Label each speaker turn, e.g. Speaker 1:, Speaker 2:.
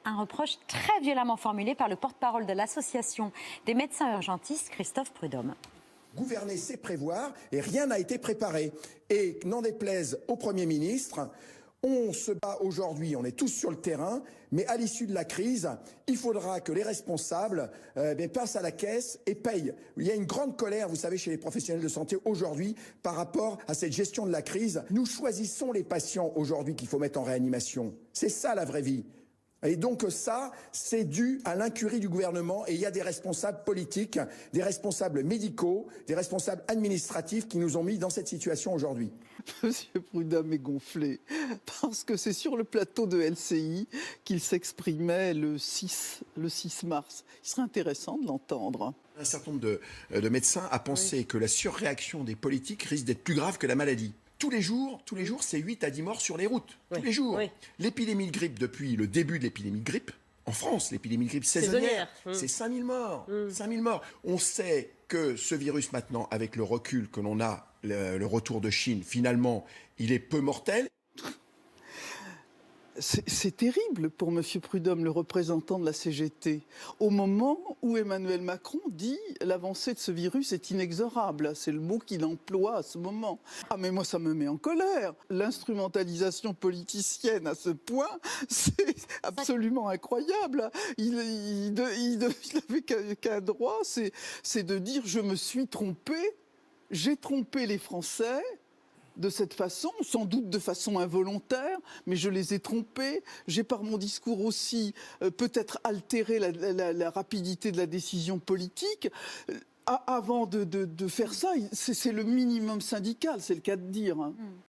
Speaker 1: un reproche très violemment formulé par le porte-parole de l'association des médecins urgentistes, Christophe Prudhomme.
Speaker 2: Gouverner, c'est prévoir, et rien n'a été préparé. Et n'en déplaise au Premier ministre, on se bat aujourd'hui, on est tous sur le terrain, mais à l'issue de la crise, il faudra que les responsables passent à la caisse et payent. Il y a une grande colère, vous savez, chez les professionnels de santé aujourd'hui par rapport à cette gestion de la crise. Nous choisissons les patients aujourd'hui qu'il faut mettre en réanimation. C'est ça la vraie vie. Et donc ça, c'est dû à l'incurie du gouvernement et il y a des responsables politiques, des responsables médicaux, des responsables administratifs qui nous ont mis dans cette situation aujourd'hui.
Speaker 3: Monsieur Prudhomme est gonflé parce que c'est sur le plateau de LCI qu'il s'exprimait le 6 mars. Il serait intéressant de l'entendre.
Speaker 2: Un certain nombre de médecins a pensé que la surréaction des politiques risque d'être plus grave que la maladie. Tous les jours, c'est 8 à 10 morts sur les routes. Tous les jours. Oui. L'épidémie de grippe, depuis le début de l'épidémie de grippe, en France, l'épidémie de grippe saisonnière, c'est 5000 morts. 5000 morts. On sait que ce virus maintenant, avec le recul que l'on a, le retour de Chine, finalement, il est peu mortel.
Speaker 3: C'est terrible pour M. Prudhomme, le représentant de la CGT, au moment où Emmanuel Macron dit « l'avancée de ce virus est inexorable ». C'est le mot qu'il emploie à ce moment. Ah mais moi ça me met en colère. L'instrumentalisation politicienne à ce point, c'est absolument incroyable. Il n'avait qu'un droit, c'est de dire « je me suis trompé, j'ai trompé les Français ». De cette façon, sans doute de façon involontaire, mais je les ai trompés. J'ai par mon discours aussi peut-être altéré la rapidité de la décision politique. Avant de faire ça, c'est le minimum syndical, c'est le cas de dire.